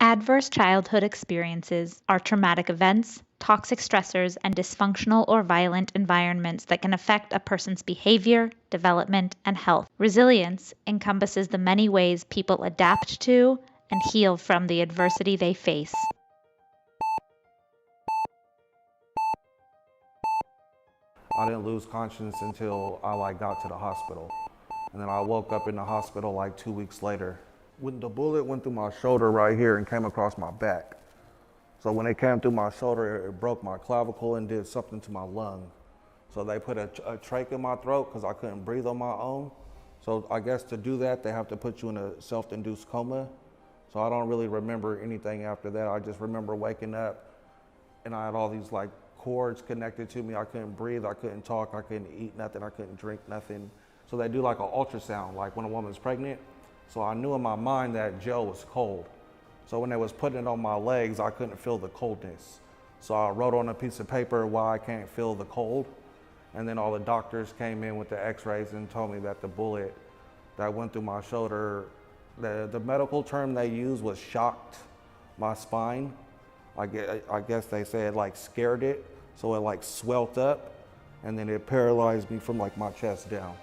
Adverse childhood experiences are traumatic events, toxic stressors, and dysfunctional or violent environments that can affect a person's behavior, development, and health. Resilience encompasses the many ways people adapt to and heal from the adversity they face. I didn't lose conscience until I got to the hospital. And then I woke up in the hospital like 2 weeks later. When the bullet went through my shoulder right here and came across my back. So when it came through my shoulder, it broke my clavicle and did something to my lung. So they put a trach in my throat because I couldn't breathe on my own. So I guess to do that, they have to put you in a self-induced coma. So I don't really remember anything after that. I just remember waking up and I had all these like cords connected to me. I couldn't breathe, I couldn't talk, I couldn't eat nothing, I couldn't drink nothing. So they do like an ultrasound, like when a woman's pregnant. So I knew in my mind that gel was cold. So when they was putting it on my legs, I couldn't feel the coldness. So I wrote on a piece of paper why I can't feel the cold. And then all the doctors came in with the x-rays and told me that the bullet that went through my shoulder, the medical term they used was shocked my spine. I guess they said it like scared it. So it like swelled up and then it paralyzed me from like my chest down.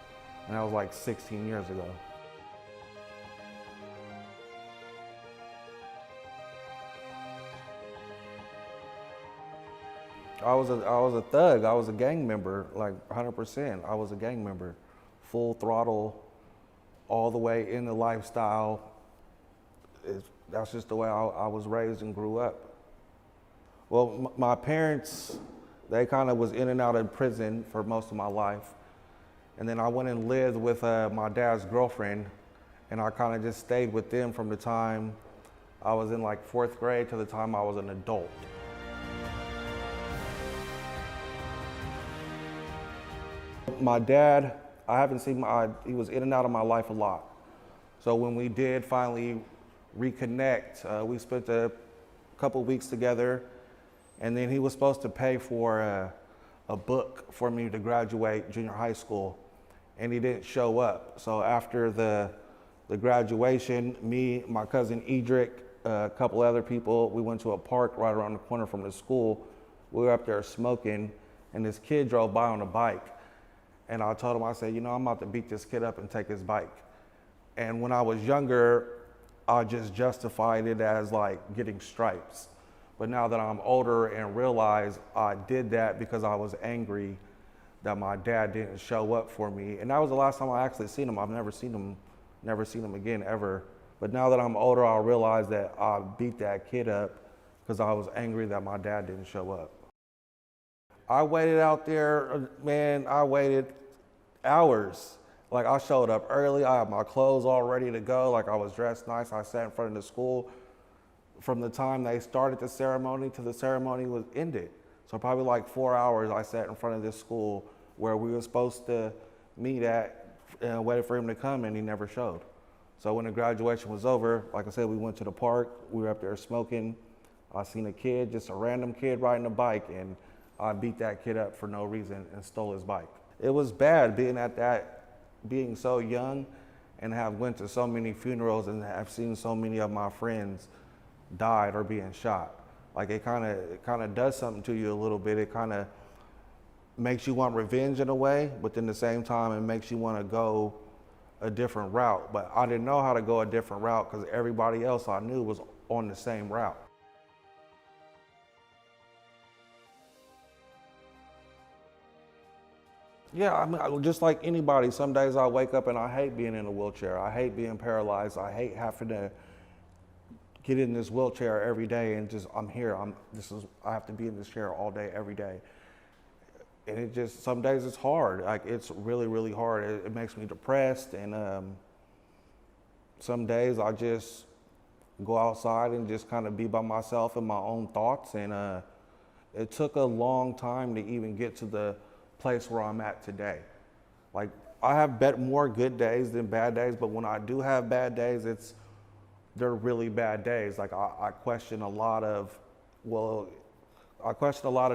And that was like 16 years ago. I was a thug. I was a gang member, like 100%. I was a gang member, full throttle, all the way in the lifestyle. That's just the way I was raised and grew up. Well, my parents, they kind of was in and out of prison for most of my life. And then I went and lived with my dad's girlfriend, and I kind of just stayed with them from the time I was in like 4th grade to the time I was an adult. My dad, I haven't seen he was in and out of my life a lot. So when we did finally reconnect, we spent a couple weeks together, and then he was supposed to pay for a book for me to graduate junior high school, and he didn't show up. So after the graduation, me, my cousin Edric, a couple other people, we went to a park right around the corner from the school. We were up there smoking, and this kid drove by on a bike. And I told him, I said, you know, I'm about to beat this kid up and take his bike. And when I was younger, I just justified it as like getting stripes. But now that I'm older and realize I did that because I was angry that my dad didn't show up for me. And that was the last time I actually seen him. I've never seen him again ever. But now that I'm older, I realize that I beat that kid up because I was angry that my dad didn't show up. I waited out there, man, I waited hours. Like I showed up early, I had my clothes all ready to go, like I was dressed nice, I sat in front of the school. From the time they started the ceremony to the ceremony was ended. So probably like 4 hours I sat in front of this school where we were supposed to meet at and waited for him to come, and he never showed. So when the graduation was over, like I said, we went to the park, we were up there smoking. I seen a kid, just a random kid riding a bike, and I beat that kid up for no reason and stole his bike. It was bad being so young and have went to so many funerals and have seen so many of my friends died or being shot. Like it kind of does something to you a little bit. It kind of makes you want revenge in a way, but then at the same time it makes you want to go a different route. But I didn't know how to go a different route because everybody else I knew was on the same route. Yeah, I mean, just like anybody, some days I wake up and I hate being in a wheelchair. I hate being paralyzed. I hate having to get in this wheelchair every day and just, I'm here. I have to be in this chair all day, every day. And it just, some days it's hard. Like it's really, really hard. It makes me depressed. And some days I just go outside and just kind of be by myself in my own thoughts. And it took a long time to even get to the place where I'm at today. Like I have more good days than bad days, but when I do have bad days, they're really bad days. Like I question a lot of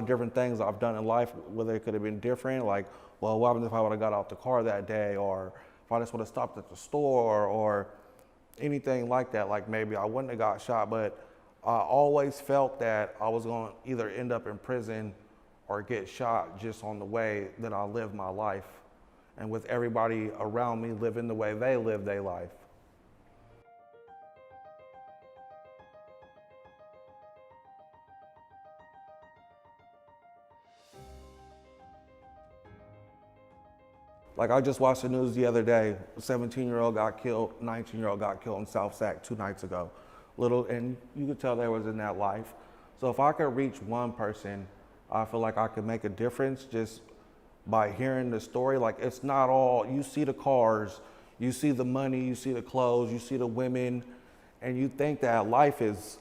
different things I've done in life, whether it could have been different, like, well, what happens if I would have got out the car that day, or if I just would have stopped at the store, or anything like that. Like maybe I wouldn't have got shot, but I always felt that I was going to either end up in prison or get shot just on the way that I lived my life, and with everybody around me living the way they live their life. Like, I just watched the news the other day. A 17-year-old got killed, 19-year-old got killed in South Sac 2 nights ago. And you could tell they was in that life. So if I could reach one person, I feel like I could make a difference just by hearing the story. Like, it's not all, you see the cars, you see the money, you see the clothes, you see the women, and you think that life is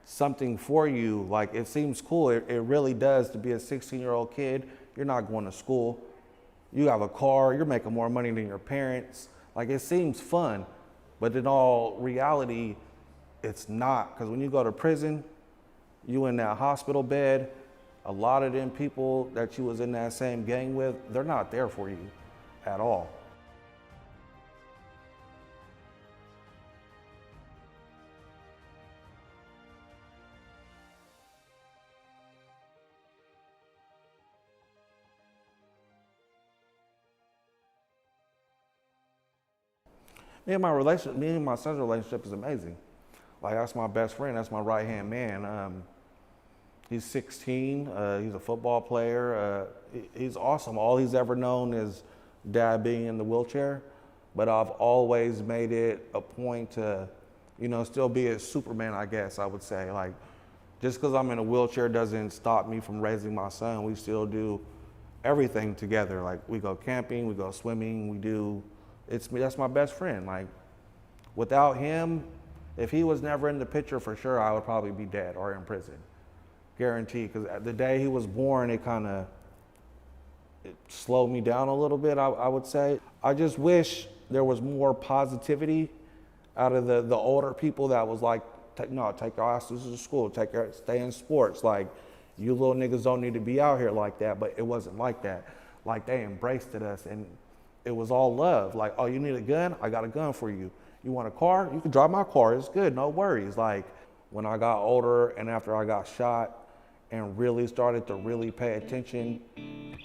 something for you. Like, it seems cool. It really does. To be a 16-year-old kid, you're not going to school. You have a car, you're making more money than your parents. Like, it seems fun, but in all reality, it's not. Because when you go to prison, you in that hospital bed, a lot of them people that you was in that same gang with, they're not there for you at all. Me and my son's relationship is amazing. Like, that's my best friend. That's my right-hand man. He's 16. He's a football player. He's awesome. All he's ever known is dad being in the wheelchair. But I've always made it a point to, still be a Superman, I guess I would say. Like, just because I'm in a wheelchair doesn't stop me from raising my son. We still do everything together. Like, we go camping, we go swimming, that's my best friend. Like, without him, if he was never in the picture, for sure, I would probably be dead or in prison. Guaranteed. Because the day he was born, it slowed me down a little bit, I would say. I just wish there was more positivity out of the older people that was like, take your asses to school, stay in sports. Like, you little niggas don't need to be out here like that. But it wasn't like that. Like, they embraced us, and it was all love. Like, oh, you need a gun? I got a gun for you. You want a car? You can drive my car. It's good. No worries. Like, when I got older and after I got shot and really started to really pay attention,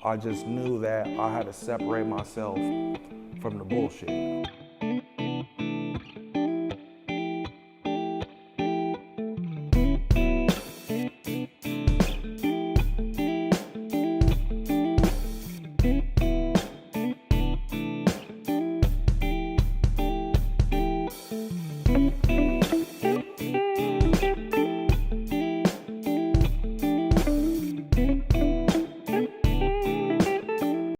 I just knew that I had to separate myself from the bullshit.